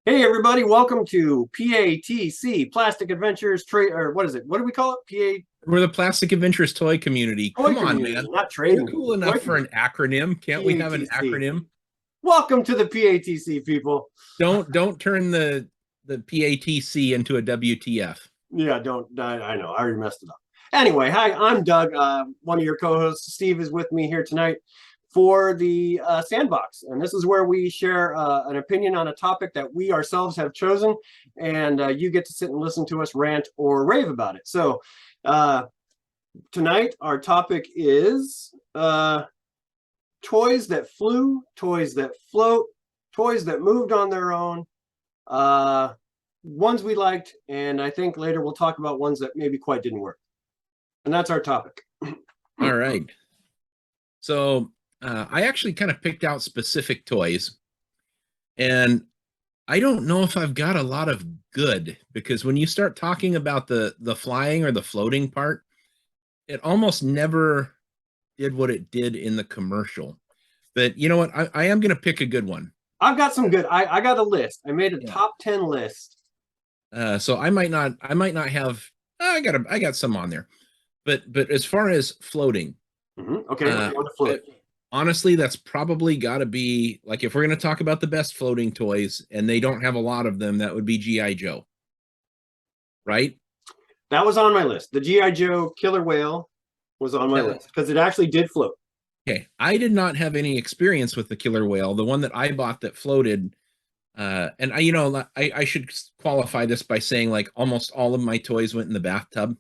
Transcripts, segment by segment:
Hey everybody, welcome to PATC, Plastic Adventures Trade, or what is it? What do we call it? We're the Plastic Adventures toy community. Toy Come on, Community, man. not We're trading cool community, toy enough for an community. acronym. Can't we have an PATC. acronym? Welcome to the PATC, people. Don't turn the PATC into a WTF. Yeah, don't, I know, I already messed it up. Anyway, hi, I'm Doug, one of your co-hosts. Steve is with me here tonight for the Sandbox. And this is where we share an opinion on a topic that we ourselves have chosen. And you get to sit and listen to us rant or rave about it. So tonight, our topic is toys that flew, toys that float, toys that moved on their own, ones we liked, and I think later we'll talk about ones that maybe quite didn't work. And that's our topic. All right. So I actually kind of picked out specific toys, and I don't know if I've got a lot of good, because when you start talking about the flying or the floating part, it almost never did what it did in the commercial. But you know what? I am going to pick a good one. I've got some good. I got a list. I made a Yeah. top 10 list. So I might not have. I got some on there, but as far as floating, Okay, what do you want to float? honestly, that's probably got to be, like, if we're going to talk about the best floating toys, and they don't have a lot of them, that would be GI Joe, right? That was on my list. The GI Joe Killer Whale was on my Yeah. list because it actually did float. Okay, I did not have any experience with the killer whale. The one that I bought that floated, and I should qualify this by saying, like, almost all of my toys went in the bathtub.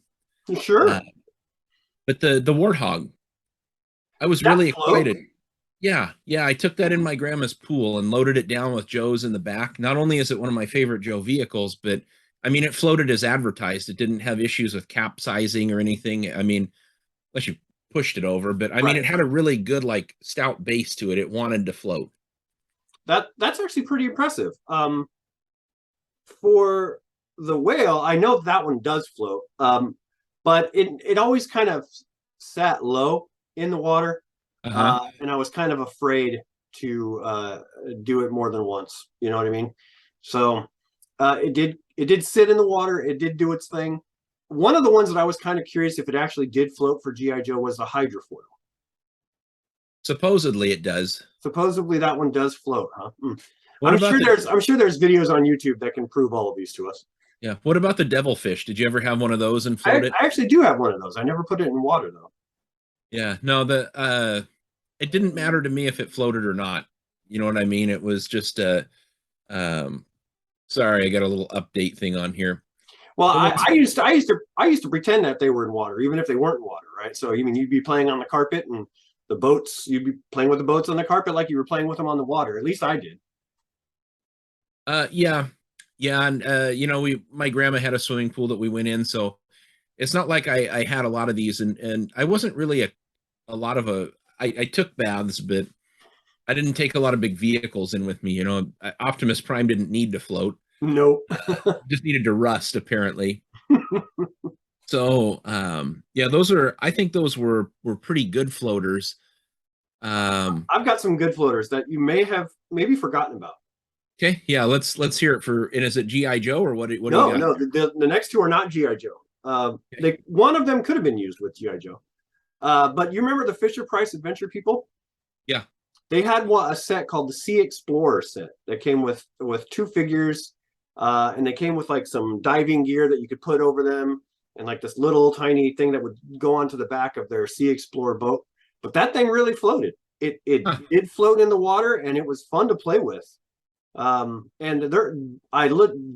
Sure. Uh, but the warthog, I was That really float? excited. Yeah, I took that in my grandma's pool and loaded it down with Joe's in the back. Not only is it one of my favorite Joe vehicles, but I mean, it floated as advertised. It didn't have issues with capsizing or anything. I mean, unless you pushed it over, but I mean, Right. it had a really good, like, stout base to it. It wanted to float. That's actually pretty impressive. For the whale, I know that one does float. But it always kind of sat low in the water. Uh-huh. And I was kind of afraid to do it more than once. You know what I mean? So it did sit in the water. It did do its thing. One of the ones that I was kind of curious if it actually did float for GI Joe was the hydrofoil. Supposedly it does. Supposedly that one does float, huh? What about the I'm sure there's videos on YouTube that can prove all of these to us. Yeah, what about the devilfish? Did you ever have one of those and I, float it? I actually do have one of those. I never put it in water though. Yeah, no, the it didn't matter to me if it floated or not. You know what I mean? It was just um sorry, I got a little update thing on here. Well, But what's I used to pretend that they were in water, even if they weren't in water, right? So I mean, you'd be playing on the carpet and the boats, you'd be playing with the boats on the carpet like you were playing with them on the water. At least I did. yeah. Yeah, and we my grandma had a swimming pool that we went in, so it's not like I had a lot of these, and I wasn't really a lot of a I took baths, but I didn't take a lot of big vehicles in with me. Optimus Prime didn't need to float. Nope. Just needed to rust, apparently. So yeah, I think those were pretty good floaters. I've got some good floaters that you may have maybe forgotten about. Okay, yeah, let's hear it for. And is it GI Joe, or what do you No, got? no, the next two are not GI Joe. Okay. One of them could have been used with GI Joe. But you remember the Fisher Price Adventure people? Yeah. They had a set called the Sea Explorer set that came with two figures, and they came with like some diving gear that you could put over them, and like this little tiny thing that would go onto the back of their Sea Explorer boat. But that thing really floated. It Huh. did float in the water, and it was fun to play with. And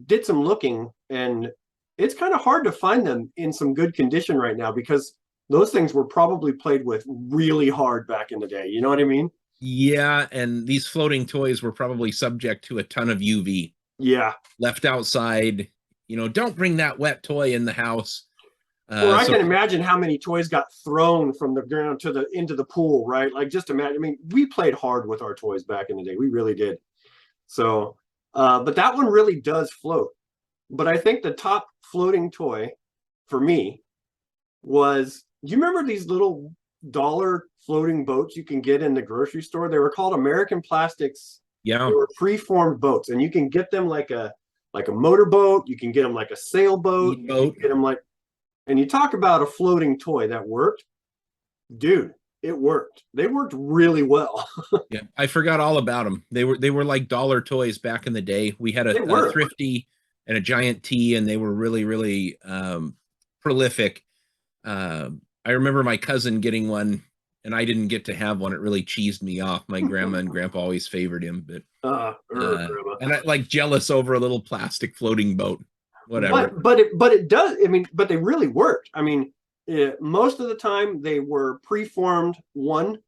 did some looking, and it's kind of hard to find them in some good condition right now because those things were probably played with really hard back in the day. You know what I mean? Yeah, and these floating toys were probably subject to a ton of UV. Yeah. Left outside. Don't bring that wet toy in the house. Or I So can imagine how many toys got thrown from the ground to the into the pool, right? Like just imagine. I mean, we played hard with our toys back in the day. We really did. So, but that one really does float. But I think the top floating toy for me was, do you remember these little dollar floating boats you can get in the grocery store? They were called American Plastics Yeah. They were preformed boats, and you can get them like a motorboat. You can get them like a sailboat. You can Speedboat. get them like, and you talk about a floating toy that worked, dude. It worked. They worked really well. Yeah, I forgot all about them. They were like dollar toys back in the day. We had They a were. thrifty and a giant T, and they were really really prolific. I remember my cousin getting one, and I didn't get to have one. It really cheesed me off. My grandma and grandpa always favored him, but Grandma. and I like jealous over a little plastic floating boat. Whatever. But it does. I mean, but they really worked. I mean, most of the time they were preformed one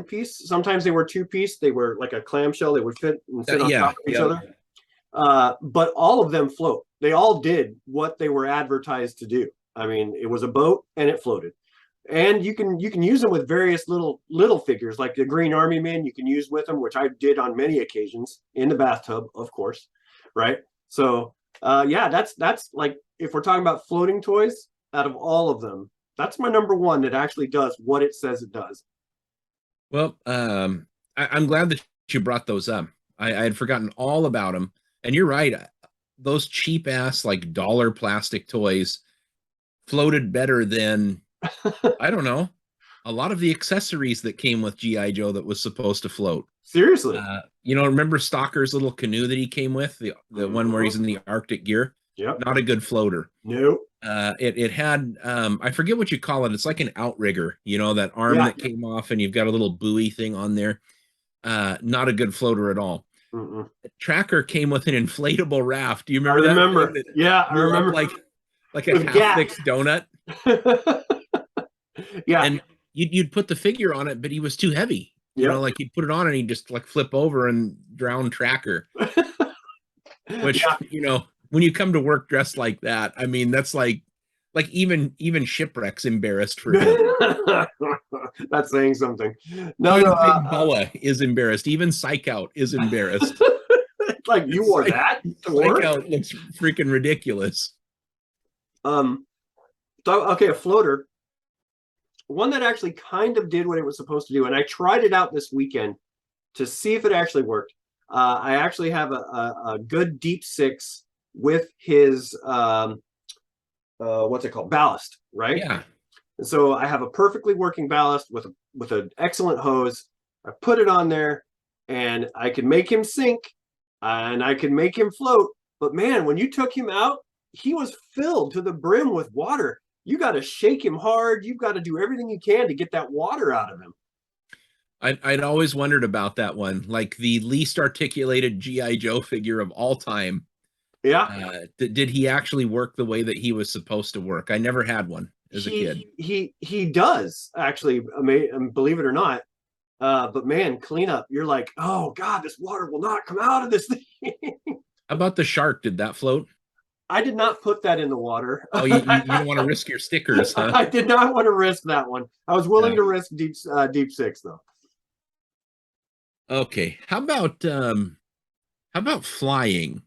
piece. Sometimes they were two piece. They were like a clamshell. They would fit and sit on Yeah, top of each yeah. other. But all of them float. They all did what they were advertised to do. I mean, it was a boat and it floated. And you can use them with various little figures, like the Green Army Man. You can use with them, which I did on many occasions in the bathtub, of course, right? So yeah, that's like, if we're talking about floating toys, out of all of them, that's my number one that actually does what it says it does. Well, I'm glad that you brought those up. I had forgotten all about them. And you're right. Those cheap ass, like dollar plastic toys floated better than, I don't know, a lot of the accessories that came with G.I. Joe that was supposed to float. Seriously. Remember Stalker's little canoe that he came with, the one where he's in the Arctic gear? Yep. Not a good floater. Nope. It had I forget what you call it. It's like an outrigger, that arm that came off, and you've got a little buoy thing on there. Not a good floater at all. Mm-mm. Tracker came with an inflatable raft. Do you remember I that? remember. Yeah, I remember. Like a With half-fixed donut. Yeah. And you'd put the figure on it, but he was too heavy. Yep. Like you'd put it on and he'd just like flip over and drown Tracker. Which, when you come to work dressed like that, I mean, that's like even Shipwreck's embarrassed for him. That's saying something. No, Even Big Boa is embarrassed. Even Psych Out is embarrassed. Like, you wore that to work? Psych Out looks freaking ridiculous. So, okay, a floater. One that actually kind of did what it was supposed to do, and I tried it out this weekend to see if it actually worked. I actually have a good deep six with his what's it called, ballast, right? Yeah. And so I have a perfectly working ballast with an excellent hose. I put it on there, and I could make him sink, and I could make him float. But man, when you took him out, he was filled to the brim with water. You got to shake him hard. You've got to do everything you can to get that water out of him. I'd always wondered about that one, like the least articulated G.I. Joe figure of all time. Yeah. Did he actually work the way that he was supposed to work? I never had one as a kid. He does actually, believe it or not. But man, cleanup. You're like, oh God, this water will not come out of this thing. How about the shark? Did that float? I did not put that in the water. Oh, you don't want to risk your stickers, huh? I did not want to risk that one. I was willing to risk deep six though. Okay. How about flying?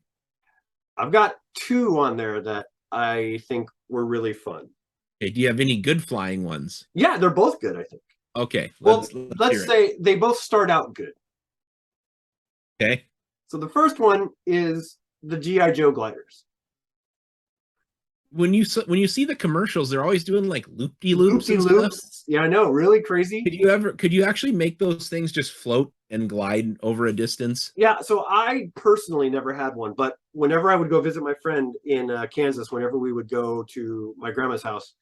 I've got two on there that I think were really fun. Okay, do you have any good flying ones? Yeah, they're both good, I think. Okay. Let's say they both start out good. Okay. So the first one is the G.I. Joe gliders. When you see the commercials, they're always doing like loop-de-loops. Yeah, I know, really crazy. Could you actually make those things just float and glide over a distance? Yeah, so I personally never had one, but whenever I would go visit my friend in Kansas, whenever we would go to my grandma's house,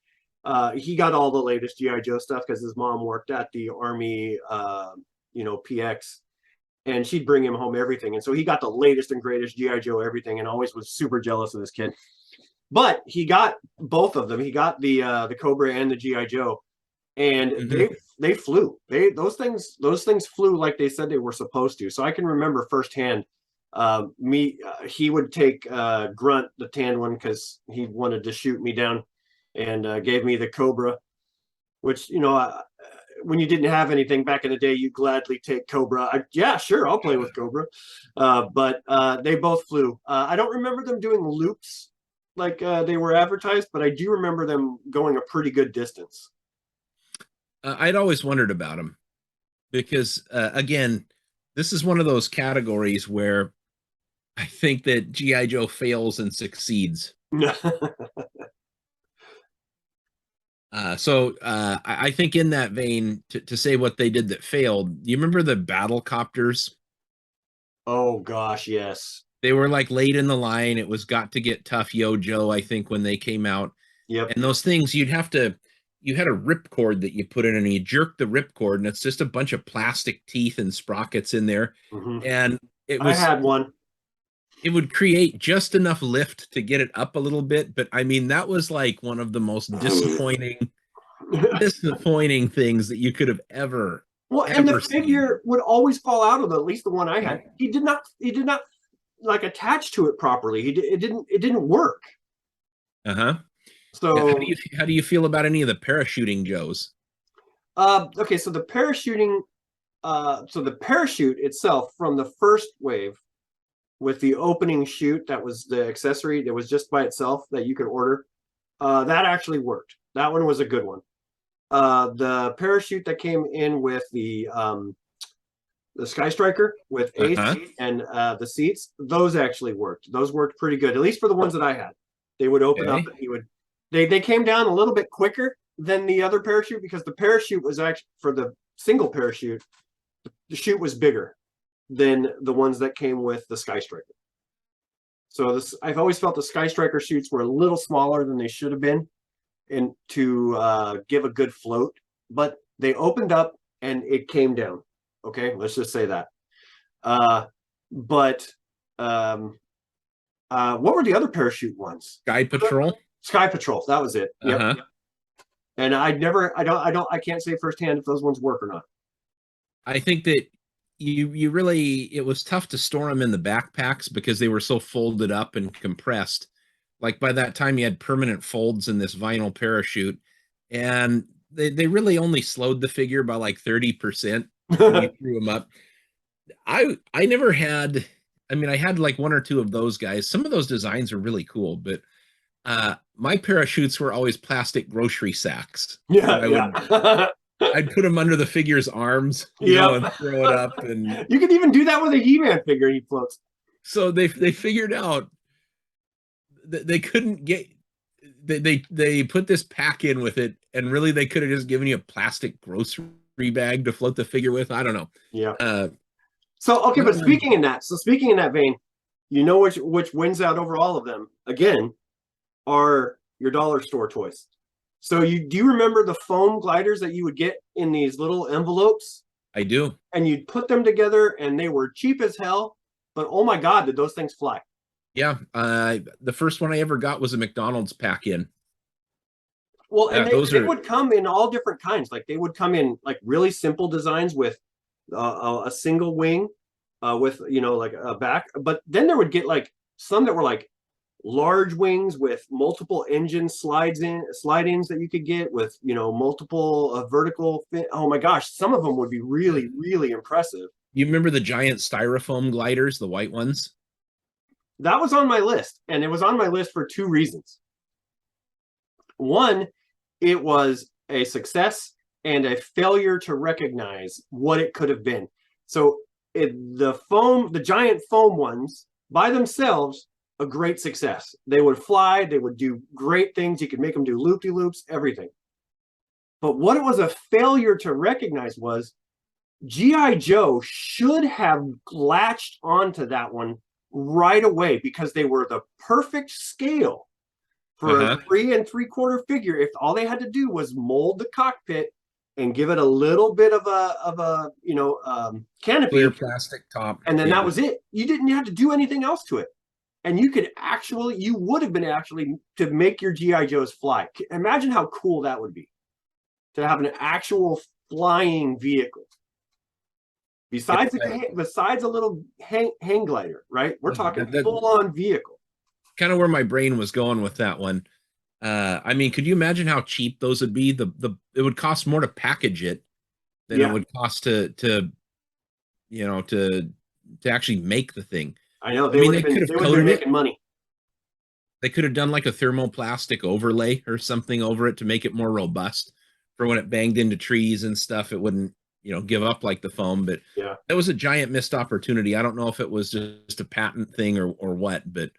he got all the latest G.I. Joe stuff because his mom worked at the Army, PX, and she'd bring him home everything. And so he got the latest and greatest G.I. Joe everything, and always was super jealous of this kid. But he got both of them. He got the Cobra and the G.I. Joe, and they flew. Those things flew like they said they were supposed to. So I can remember firsthand. He would take Grunt, the tan one, because he wanted to shoot me down, and gave me the Cobra, which when you didn't have anything back in the day, you gladly take Cobra. Yeah, sure, I'll play with Cobra. But they both flew. I don't remember them doing loops like they were advertised, but I do remember them going a pretty good distance. I'd always wondered about them because, again, this is one of those categories where I think that GI Joe fails and succeeds. I think in that vein, to say what they did that failed, you remember the battle copters? Oh gosh, yes. They were like late in the line. It was Got to Get Tough Yo Joe, I think, when they came out. Yep. And those things, you had a rip cord that you put in, and you jerk the rip cord, and it's just a bunch of plastic teeth and sprockets in there. Mm-hmm. And I had one. It would create just enough lift to get it up a little bit. But I mean, that was like one of the most disappointing things that you could have ever And the seen. figure would always fall out of at least the one I had. He did not like attach to it properly. It didn't work. Uh-huh. So how do you feel about any of the parachuting Joes? Okay, so the parachuting, so the parachute itself from the first wave with the opening chute, that was the accessory that was just by itself that you could order. That actually worked. That one was a good one. The parachute that came in with the Sky Striker with Ace and the seats, those actually worked. Those worked pretty good, at least for the ones that I had. They would open up and he would. They came down a little bit quicker than the other parachute because the parachute was actually for the single parachute. The chute was bigger than the ones that came with the Sky Striker. So I've always felt the Sky Striker chutes were a little smaller than they should have been, and to give a good float. But they opened up and it came down. Okay, let's just say that. What were the other parachute ones? Sky Patrol. Sky Patrol. That was it. Yep. And I can't say firsthand if those ones work or not. I think that you really, it was tough to store them in the backpacks because they were so folded up and compressed. Like by that time you had permanent folds in this vinyl parachute, and they really only slowed the figure by like 30% when you threw them up. I never had, I mean, I had like one or two of those guys. Some of those designs are really cool, but my parachutes were always plastic grocery sacks. I'd put them under the figure's arms, and throw it up. And you could even do that with a He-Man figure. He floats. So they figured out that they couldn't get, they put this pack in with it, and really they could have just given you a plastic grocery bag to float the figure with. I don't know. Yeah. So okay, but speaking in that vein, you know which wins out over all of them again are your dollar store toys. So do you remember the foam gliders that you would get in these little envelopes? I do. And you'd put them together and they were cheap as hell, but oh my God, did those things fly. Yeah. The first one I ever got was a McDonald's pack-in. Well, and they would come in all different kinds. Like they would come in like really simple designs with a single wing with, like a back. But then there would get like some that were like large wings with multiple engine slide-ins that you could get with, multiple vertical fit. Oh my gosh, some of them would be really, really impressive. You remember the giant styrofoam gliders, the white ones? That was on my list, and it was on my list for two reasons. One, it was a success and a failure to recognize what it could have been. So the giant foam ones by themselves, a great success. They would fly, they would do great things. You could make them do loop-de-loops, everything. But what it was a failure to recognize was G.I. Joe should have latched onto that one right away because they were the perfect scale for a 3 3/4 figure. If all they had to do was mold the cockpit and give it a little bit of a canopy, clear plastic top, and then that was it. You didn't have to do anything else to it, and you would have been actually to make your GI Joes fly. Imagine how cool that would be to have an actual flying vehicle. Besides a little hang glider, right? We're talking full-on vehicle. Kind of where my brain was going with that one. I mean, could you imagine how cheap those would be? It would cost more to package it than it would cost to actually make the thing. I know. They would have been making money. They could have done like a thermoplastic overlay or something over it to make it more robust for when it banged into trees and stuff. It wouldn't, give up like the foam, but Yeah. that was a giant missed opportunity. I don't know if it was just a patent thing or what, but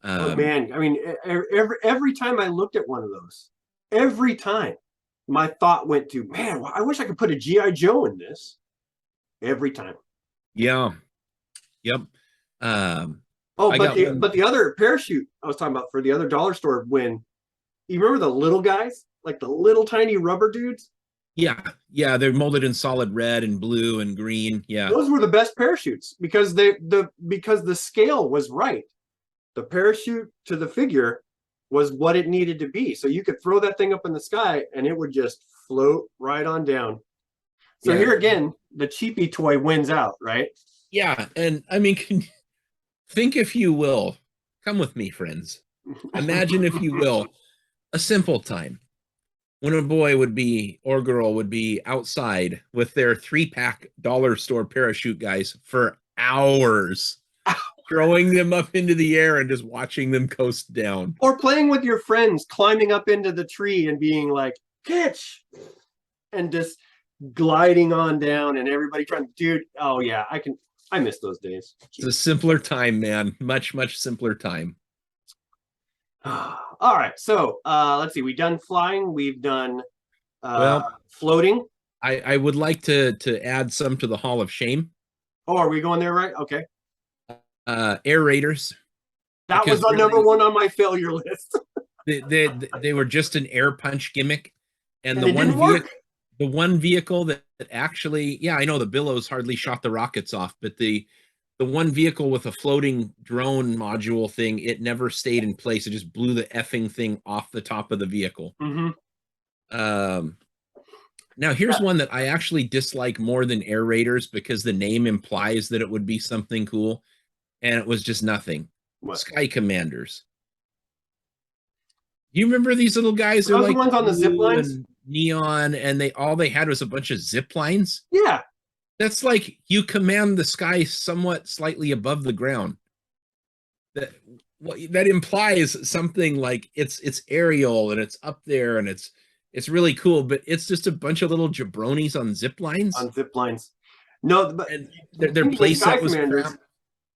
Oh man, I mean, every time I looked at one of those, every time my thought went to, man, I wish I could put a GI Joe in this. Every time. yeah, yep. Um, Oh, I got one. but the other parachute I was talking about for the other dollar store, when you remember the little guys, like the little tiny rubber dudes, Yeah, they're molded in solid red and blue and green. Yeah, those were the best parachutes because because the scale was right. The parachute to the figure was what it needed to be. So you could throw that thing up in the sky and it would just float right on down. So yeah, here again, the cheapy toy wins out, right? yeah. And I mean, think if you will, come with me, friends. Imagine if you will, a simple time when a boy would be or girl would be outside with their 3-pack dollar store parachute guys for hours, throwing them up into the air and just watching them coast down. Or playing with your friends, climbing up into the tree and being like, catch, and just gliding on down and everybody trying to, dude, oh yeah, I miss those days. It's a simpler time, man. Much, much simpler time. All right, so let's see, we've done flying, we've done Well, floating. I would like to add some to the Hall of Shame. Oh, are we going there, right? Okay. Air Raiders. That was the number one on my failure list. They were just an air punch gimmick, and And it didn't work. the one vehicle that actually, yeah, I know the billows hardly shot the rockets off, but the one vehicle with a floating drone module thing, it never stayed in place. It just blew the effing thing off the top of the vehicle. Now here's one that I actually dislike more than Air Raiders because the name implies that it would be something cool, and it was just nothing. What? Sky Commanders. You remember these little guys? Those are the ones on the zip lines? And neon, and they had was a bunch of zip lines. Yeah. That's like you command the sky somewhat slightly above the ground. That implies something like it's aerial and it's up there and it's really cool, but it's just a bunch of little jabronis on zip lines. On zip lines. No, but and their playset was crap.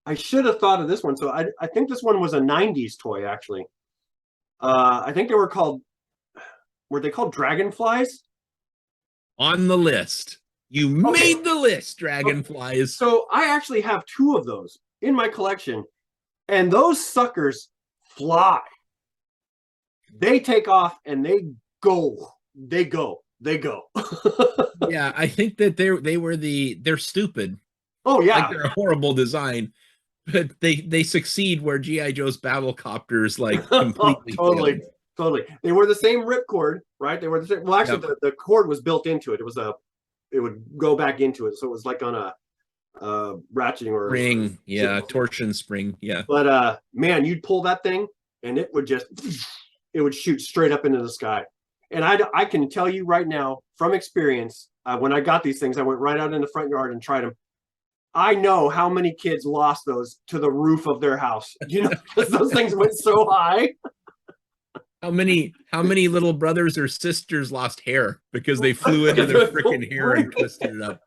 I should have thought of this one. So I think this one was a 90s toy, actually. I think were they called dragonflies? On the list. You made the list, dragonflies. So I actually have 2 of those in my collection, and those suckers fly. They take off and they go. Yeah, I think that they're stupid. Oh yeah, like they're a horrible design, but they succeed where GI Joe's battle copters like completely totally. They were the same ripcord, right? They were the same. Well, actually, the cord was built into it. It would go back into it, so it was like on a ratcheting or spring, torsion spring, yeah. But man, you'd pull that thing, and it would shoot straight up into the sky. And I can tell you right now from experience, when I got these things, I went right out in the front yard and tried them. I know how many kids lost those to the roof of their house, because those things went so high. How many little brothers or sisters lost hair because they flew into their freaking hair and twisted it up?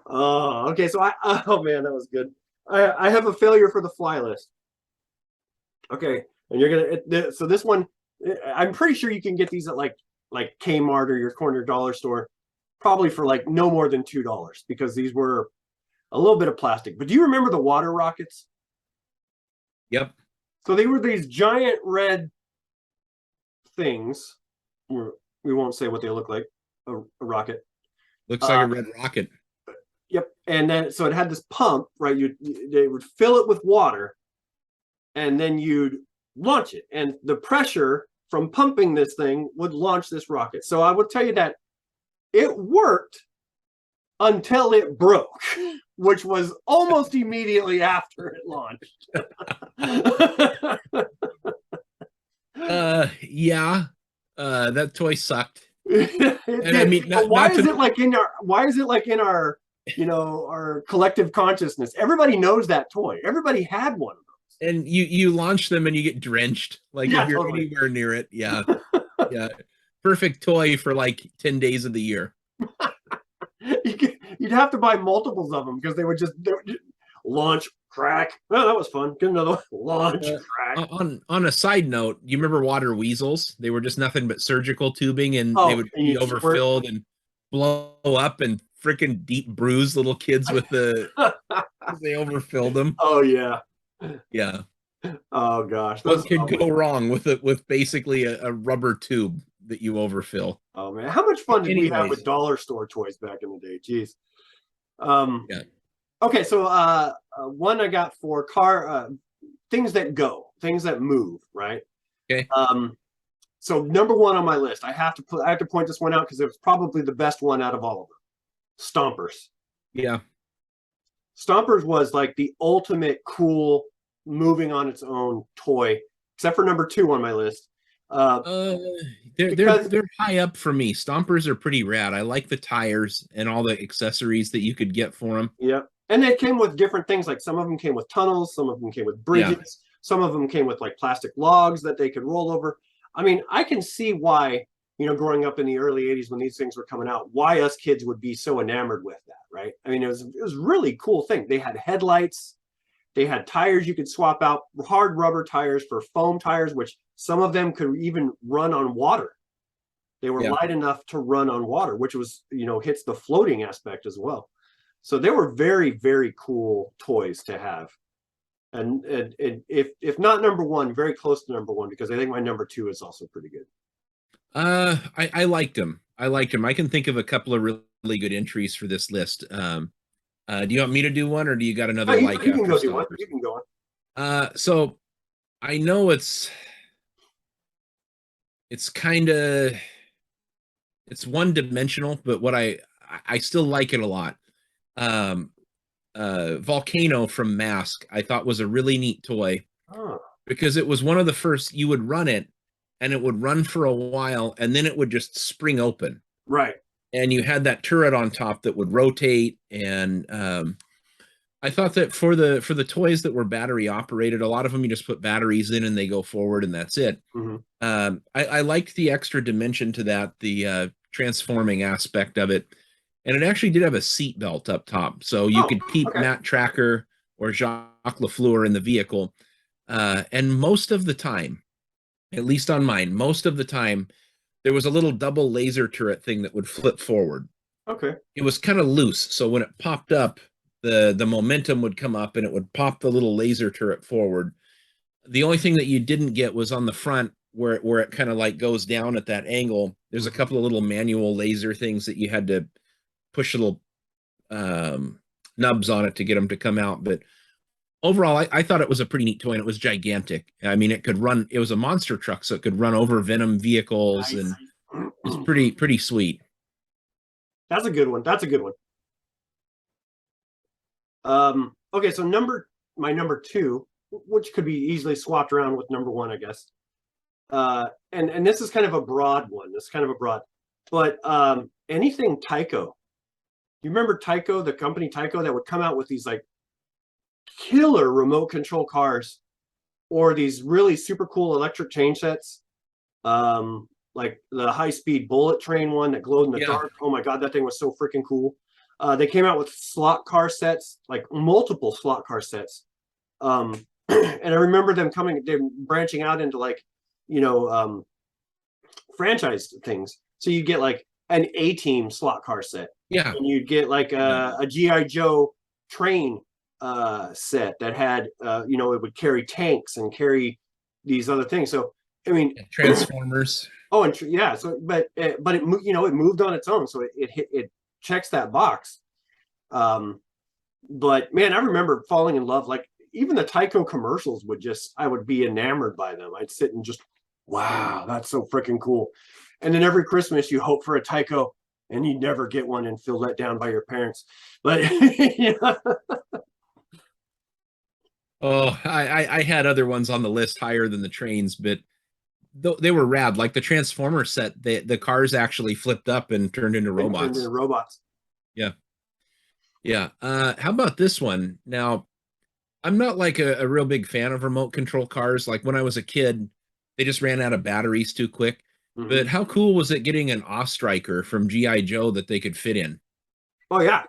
Oh, okay. So oh man, that was good. I have a failure for the fly list. Okay, and you're gonna. So this one, I'm pretty sure you can get these at like Kmart or your corner dollar store, probably for like no more than $2, because these were a little bit of plastic. But do you remember the water rockets? Yep. So they were these giant red things. We won't say what they look like. A rocket. Looks like a red rocket. Yep. And then so it had this pump, right? They would fill it with water, and then you'd launch it. And the pressure from pumping this thing would launch this rocket. So I would tell you that it worked until it broke, which was almost immediately after it launched. Yeah. That toy sucked. And I mean, why is it like in our our collective consciousness? Everybody knows that toy. Everybody had one of those. And you launch them and you get drenched. Like if you're totally. anywhere near it. Yeah. Yeah. Perfect toy for like 10 days of the year. You'd have to buy multiples of them because they would just launch, crack. Oh, that was fun. Get another one. Launch, Uh, crack. on a side note, you remember water weasels? They were just nothing but surgical tubing, and they Oh, would and be you'd squirt. overfilled and blow up and freaking deep bruise little kids with the they overfilled them. Oh yeah. Yeah. Oh gosh. What Those. could Oh my. go wrong with it with basically a rubber tube that you overfill? Oh man. How much fun did we have with Anyways, dollar store toys back in the day? Jeez. Um. yeah. Okay. So one I got for car things that go, things that move. Right. Okay. So number one on my list, I have to point this one out because it was probably the best one out of all of them. Stompers. Yeah. Stompers was like the ultimate cool moving on its own toy, except for number two on my list. Uh, Uh, they're they're because they're high up for me. Stompers are pretty rad. I like the tires and all the accessories that you could get for them. yeah, and they came with different things. Like some of them came with tunnels, some of them came with Yeah. bridges, some of them came with like plastic logs that they could roll over. I mean, I can see why, growing up in the early 80s when these things were coming out, why us kids would be so enamored with that, right? I mean, it was really cool thing. They had headlights. They had tires you could swap out, hard rubber tires for foam tires, which some of them could even run on water. They were Yeah. light enough to run on water, which was, hits the floating aspect as well. So they were very, very cool toys to have. And if not number one, very close to number one, because I think my number two is also pretty good. I liked them. I liked them. I can think of a couple of really good entries for this list. Do you want me to do one, or do you got Oh, another like you can after go do one. Stompers? You can go on. So I know it's kind of it's one dimensional, but I still like it a lot. Um, Volcano from Mask, I thought was a really neat toy Oh, because it was one of the first you would run it and it would run for a while and then it would just spring open. right. And you had that turret on top that would rotate. And I thought that for the toys that were battery operated, a lot of them you just put batteries in and they go forward and that's it. Mm-hmm. I liked the extra dimension to that, the transforming aspect of it. And it actually did have a seat belt up top. So you Oh, could keep okay. Matt Tracker or Jacques Lafleur in the vehicle. And most of the time, at least on mine, most of the time, there was a little double laser turret thing that would flip forward. Okay. It was kind of loose. So when it popped up, the momentum would come up and it would pop the little laser turret forward. The only thing that you didn't get was on the front where it kind of like goes down at that angle. There's a couple of little manual laser things that you had to push little nubs on it to get them to come out. But overall, I thought it was a pretty neat toy and it was gigantic. I mean, it could run, it was a monster truck, so it could run over Venom vehicles Nice. and it's pretty sweet. That's a good one. That's a good one. Okay, so my number two, which could be easily swapped around with number one, I guess. And this is kind of a broad one. This is kind of a broad, but anything Tyco. You remember Tyco, the company Tyco that would come out with these like killer remote control cars or these really super cool electric chain sets. Like the high speed bullet train one that glowed in the Yeah. dark. Oh my god, that thing was so freaking cool. They came out with slot car sets, like multiple slot car sets. And I remember they're branching out into like, franchise things. So you get like an A-Team slot car set, Yeah. and you'd get like a GI Joe train set that had, it would carry tanks and carry these other things. So I mean, Transformers. oh, and yeah. So, but it moved on its own, so it checks that box. But man, I remember falling in love. Like even the Tyco commercials I would be enamored by them. I'd sit and just, wow, that's so freaking cool. And then every Christmas you hope for a Tyco, and you never get one and feel let down by your parents. But yeah. Oh, I had other ones on the list higher than the trains, but they were rad. Like the Transformer set, the cars actually flipped up and turned into Turned robots. into robots. Yeah. Yeah. How about this one? Now, I'm not like a real big fan of remote control cars. Like when I was a kid, they just ran out of batteries too quick. Mhm. But how cool was it getting an Off Striker from GI Joe that they could fit in? Oh yeah.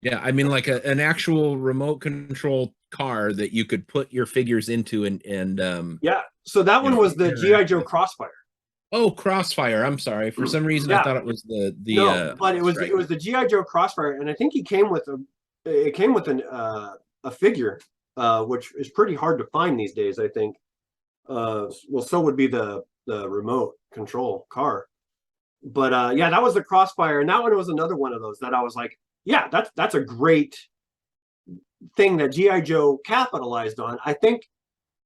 Yeah, I mean like an actual remote control car that you could put your figures into and Yeah. So that you one know, was the GI interact Joe with. Crossfire. Oh, Crossfire. I'm sorry. For some reason I Yeah. thought it was the No, but it Striker. was the GI Joe Crossfire, and I think he came with a figure, which is pretty hard to find these days. I think. Well, so would be the remote control car. But yeah, that was the Crossfire, and that one was another one of those that I was like, yeah, that's a great thing that GI Joe capitalized on. I think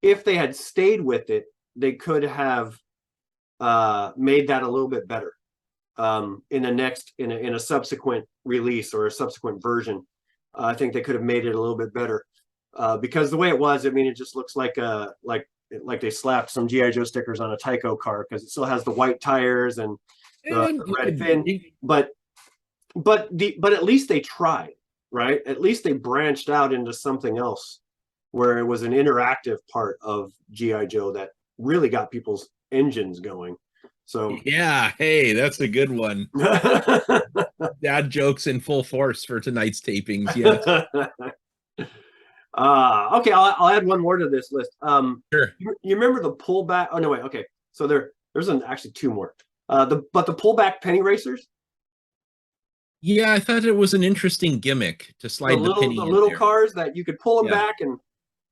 if they had stayed with it, they could have made that a little bit better in a subsequent release or a subsequent version. I think they could have made it a little bit better because the way it was, I mean, it just looks like they slapped some GI Joe stickers on a Tyco car because it still has the white tires and And the red fin, but at least they tried, right? At least they branched out into something else where it was an interactive part of GI Joe that really got people's engines going. So yeah, hey, that's a good one. Dad jokes in full force for tonight's tapings. Yes. Okay, I'll add one more to this list. Sure. You remember the pullback? Oh no, wait. Okay, so there's actually two more. The pullback penny racers, Yeah, I thought it was an interesting gimmick to slide the the penny in little there. cars that you could pull them Yeah. back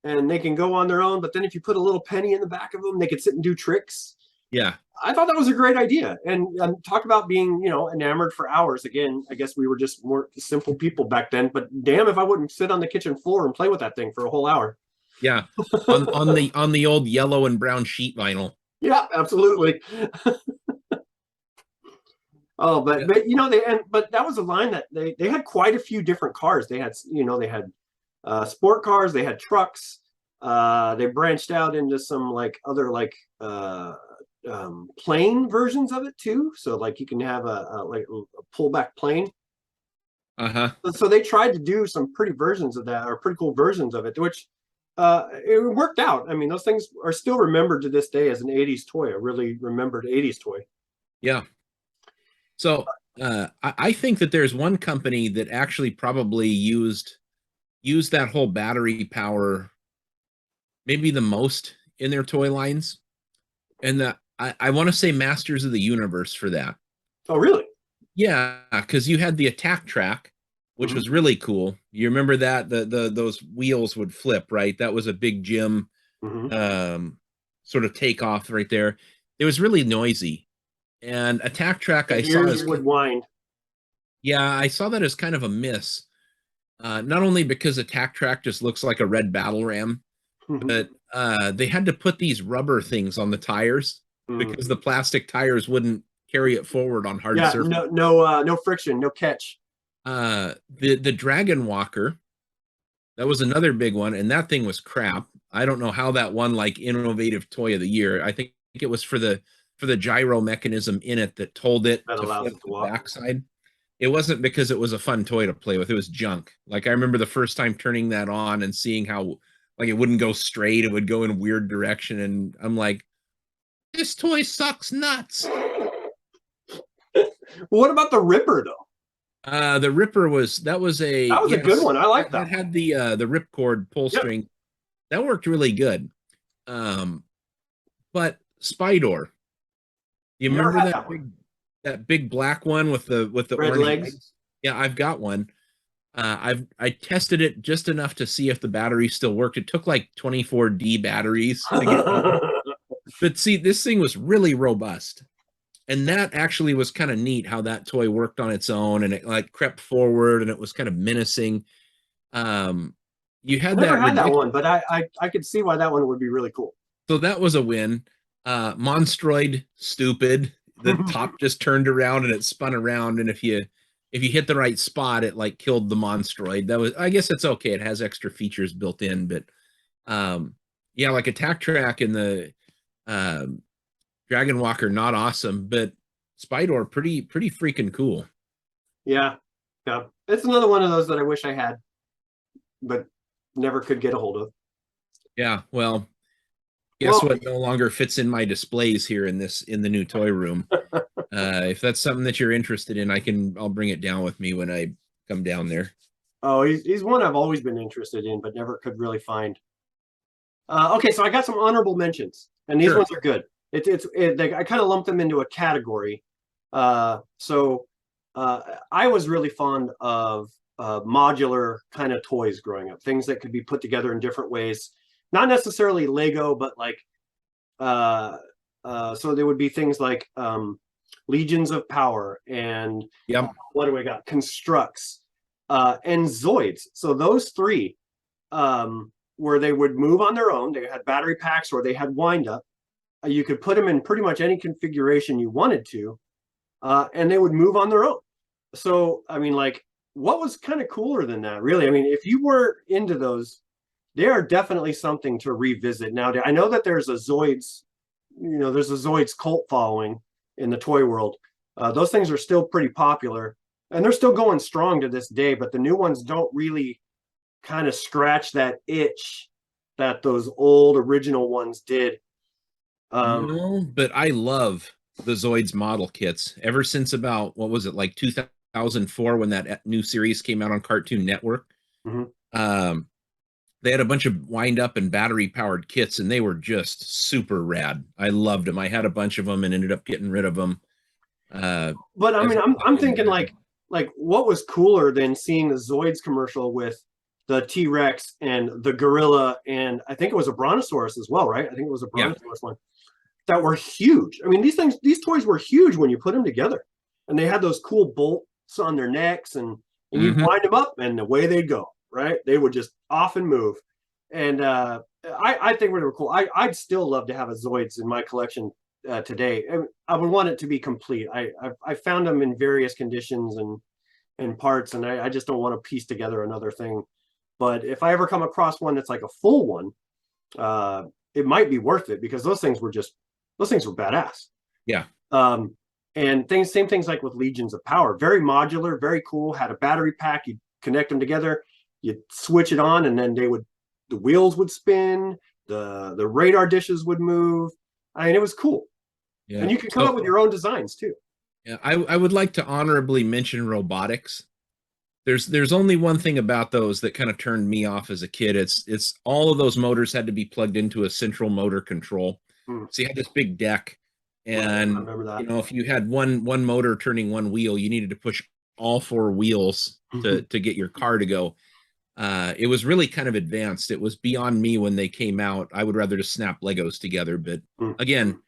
and they can go on their own. But then if you put a little penny in the back of them, they could sit and do tricks. Yeah. I thought that was a great idea. And talk about being, enamored for hours. Again, I guess we were just more simple people back then. But damn, if I wouldn't sit on the kitchen floor and play with that thing for a whole hour. Yeah. On the old yellow and brown sheet vinyl. Yeah, absolutely. Oh, Yeah. but that was a line that they had quite a few different cars. They had sport cars, they had trucks. They branched out into some like other like plane versions of it too. So like you can have a pullback plane. Uh-huh. So they tried to do some pretty versions of that, or pretty cool versions of it, which it worked out. I mean, those things are still remembered to this day as an 80s toy, a really remembered 80s toy. Yeah. So I think that there's one company that actually probably used that whole battery power maybe the most in their toy lines. And that I want to say Masters of the Universe for that. Oh, really? Yeah, because you had the attack track, which Mm-hmm. was really cool. You remember that the those wheels would flip, right? That was a big Jim Mm-hmm. sort of takeoff right there. It was really noisy. And attack track I The saw ears as would wind. yeah, I saw that as kind of a miss. Not only because attack track just looks like a red battle ram, but they had to put these rubber things on the tires Mm. because the plastic tires wouldn't carry it forward on hard Yeah, surface. no friction, no catch. The Dragon Walker, that was another big one, and that thing was crap. I don't know how that won like innovative toy of the year. I think it was for the gyro mechanism in it that told it That to allows flip it to the walk. backside. It wasn't because it was a fun toy to play with. It was junk. Like I remember the first time turning that on and seeing how like it wouldn't go straight, it would go in a weird direction, and I'm like, this toy sucks nuts. What about the Ripper though? The Ripper was that was a That was a good yes, one. I like that that one. had the ripcord pull Yep. string. That worked really good. Um, but Spydor, you Never remember had that one. that big black one with the Red orange legs. legs? Yeah, I've got one. I tested it just enough to see if the battery still worked. It took like 24D batteries to get going. But see, this thing was really robust. And that actually was kind of neat how that toy worked on its own and it like crept forward and it was kind of menacing. Um, you I had never that had that ridiculous. one, but I could see why that one would be really cool. So that was a win. Monstroid, stupid. The top just turned around and it spun around. And if you hit the right spot, it like killed the Monstroid. That was I guess it's okay. It has extra features built in, but yeah, like Attack Track and the um Dragon Walker, not awesome, but Spydor pretty freaking cool. Yeah, yeah. It's another one of those that I wish I had, but never could get a hold of. Yeah, well, Guess Well, what no longer fits in my displays here in the new toy room. If that's something that you're interested in, I'll bring it down with me when I come down there. oh, he's one I've always been interested in, but never could really find. Okay, so I got some honorable mentions, and these Sure. ones are good. I kind of lumped them into a category. So I was really fond of modular kind of toys growing up, things that could be put together in different ways, not necessarily Lego, but like so there would be things like Legions of Power and Yep. what do we got? Constructs and Zoids. So those three where they would move on their own. They had battery packs or they had wind up. You could put them in pretty much any configuration you wanted to, and they would move on their own. So, I mean, like, what was kind of cooler than that, really? I mean, if you were into those, they are definitely something to revisit nowadays. I know that there's a Zoids, there's a Zoids cult following in the toy world. Those things are still pretty popular, and they're still going strong to this day, but the new ones don't really kind of scratch that itch that those old original ones did. No, but I love the Zoids model kits ever since about, what was it, like 2004 when that new series came out on Cartoon Network. Mhm. They had a bunch of wind up and battery powered kits, and they were just super rad. I loved them. I had a bunch of them and ended up getting rid of them. But I As mean, I I'm got thinking older. like what was cooler than seeing the Zoids commercial with the T-Rex and the gorilla, and I think it was a brontosaurus as well, right? I think it was a Yeah. brontosaurus one that were huge. I mean, these toys were huge when you put them together, and they had those cool bolts on their necks, and you'd Hmm. wind them up, and away they'd go. Right? They would just off and move, and I think they were cool. I'd still love to have a Zoids in my collection today. I would want it to be complete. I found them in various conditions and parts, and I just don't want to piece together another thing. But if I ever come across one that's like a full one, uh, it might be worth it because those things were badass. Yeah. Um, and same things like with Legions of Power, very modular, very cool. Had a battery pack, you connect them together, you switch it on, and then the wheels would spin, the radar dishes would move. I mean, it was cool, Yeah. and you could come up So with your own designs too. yeah, I would like to honorably mention robotics. There's only one thing about those that kind of turned me off as a kid. It's all of those motors had to be plugged into a central motor control. Hmm. So you had this big deck, Right, I and remember that. if you had one motor turning one wheel, you needed to push all four wheels to get your car to go. It was really kind of advanced. It was beyond me when they came out. I would rather just snap Legos together, but again,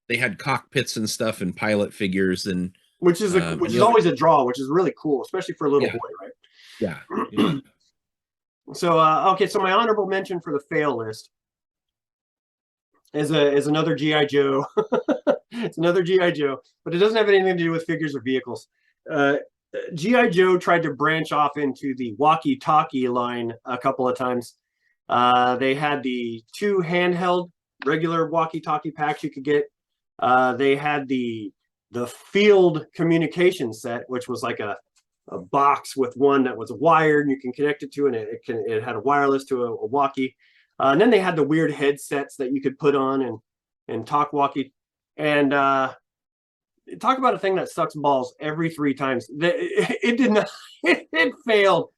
they had cockpits and stuff and pilot figures and Which is always a draw, which is really cool, especially for a little yeah, boy, right? yeah, yeah. So okay, so my honorable mention for the fail list is another GI Joe. It's another GI Joe, but it doesn't have anything to do with figures or vehicles. Uh, GI Joe tried to branch off into the walkie-talkie line a couple of times. They had the two handheld regular walkie-talkie packs you could get. They had the field communication set, which was like a box with one that was wired and you can connect it to, and it had a wireless to a walkie. And then they had the weird headsets that you could put on and talk walkie. And talk about a thing that sucks balls every three times. It did not. It failed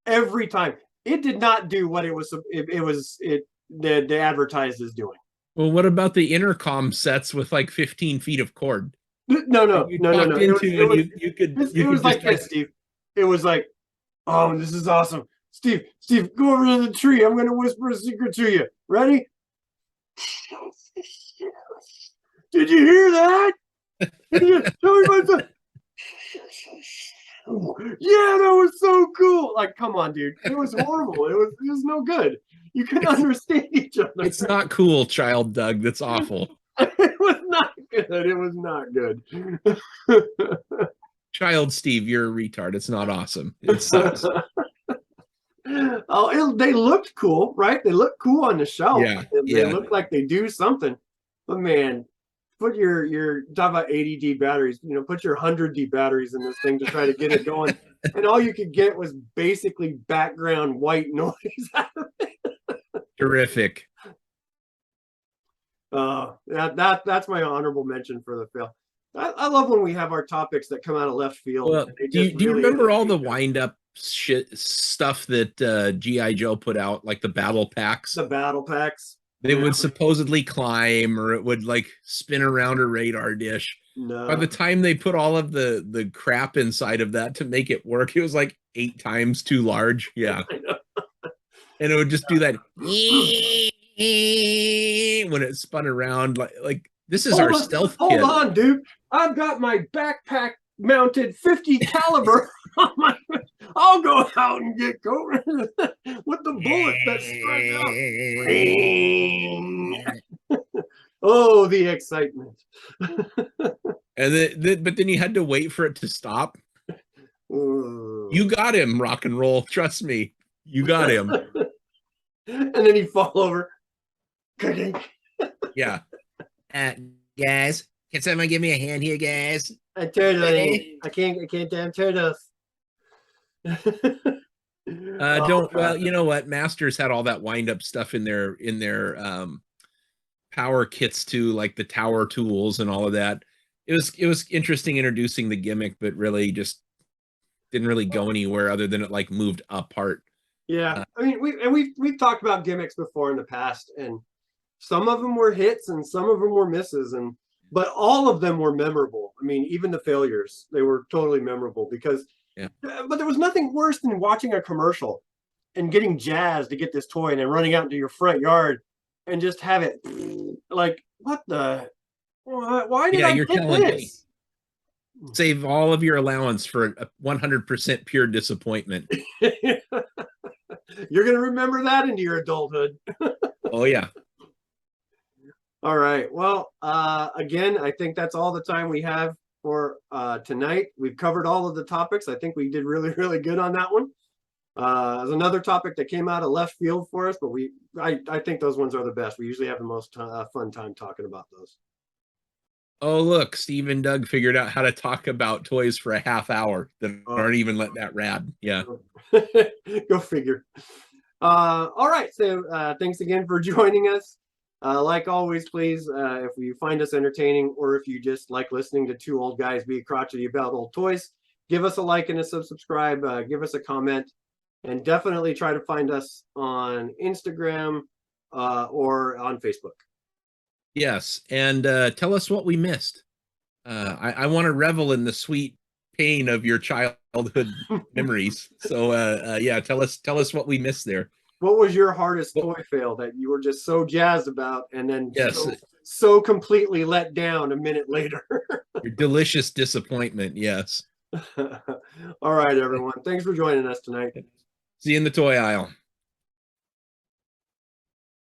every time. It did not do what it was. The advertised is doing. Well, what about the intercom sets with like 15 feet of cord No, that no, you no, no, talked no. into, and you It could was just like like this, Steve. It was like, oh, this is awesome. Steve, go over to the tree. I'm going to whisper a secret to you. Ready? Did you hear that? Tell me about that. Yeah, that was so cool. Like, come on, dude. It was horrible. It was no good. You couldn't understand each other. it's not cool, child Doug. That's awful. It was not good. It was not good. Child Steve, you're a retard. It's not awesome. It sucks. They looked cool, right? They look cool on the shelf. Yeah, They yeah. look like they do something. But man, put your talk about 80D batteries, put your 100D batteries in this thing to try to get it going. And all you could get was basically background white noise. Terrific. That's my honorable mention for the fail. I love when we have our topics that come out of left field. Well, And they do you just do you really hit remember all the the wind up shit stuff that GI Joe put out, like the battle packs? battle packs. They would supposedly climb, or it would like spin around a radar dish. By the No. time they put all of the crap inside of that to make it work, it was like 8 times too large. Yeah. And it would just do that when it spun around, like this is our stealth Hold kit. on, dude. I've got my backpack mounted 50 caliber on my. I'll go out and get going with the bullet that strike out. Oh, the excitement. And but then you had to wait for it to stop. Ooh. You got him, rock and roll. Trust me, you got him. And then he'd fall over. Yeah. Guys, can someone give me a hand here, guys? I can't damn turtles. Don't well, you know what? Masters had all that wind up stuff in their power kits too, like the tower tools and all of that. It was interesting introducing the gimmick, but really just didn't really go anywhere other than it like moved apart. Yeah, I mean, we've talked about gimmicks before in the past, and some of them were hits and some of them were misses, but all of them were memorable. I mean, even the failures, they were totally memorable because. Yeah. But there was nothing worse than watching a commercial and getting jazzed to get this toy and then running out into your front yard and just have it like, what the? Why did I you're get telling this? me. Save all of your allowance for a 100% pure disappointment. You're going to remember that into your adulthood. Oh, yeah. All right. Well, again, I think that's all the time we have for tonight. We've covered all of the topics. I think we did really, really good on that one. There's another topic that came out of left field for us, but I think those ones are the best. We usually have the most fun time talking about those. Oh, look, Steve and Doug figured out how to talk about toys for a half hour that aren't even let that rad. Yeah. Go figure. All right. So thanks again for joining us. Like always, please, if you find us entertaining or if you just like listening to two old guys be crotchety about old toys, give us a like and a subscribe, give us a comment, and definitely try to find us on Instagram or on Facebook. Yes, and tell us what we missed. I want to revel in the sweet pain of your childhood memories. So yeah, tell us what we missed there. What was your hardest toy fail that you were just so jazzed about and then yes, so completely let down a minute later? Your delicious disappointment. Yes. All right, everyone. Thanks for joining us tonight. See you in the toy aisle.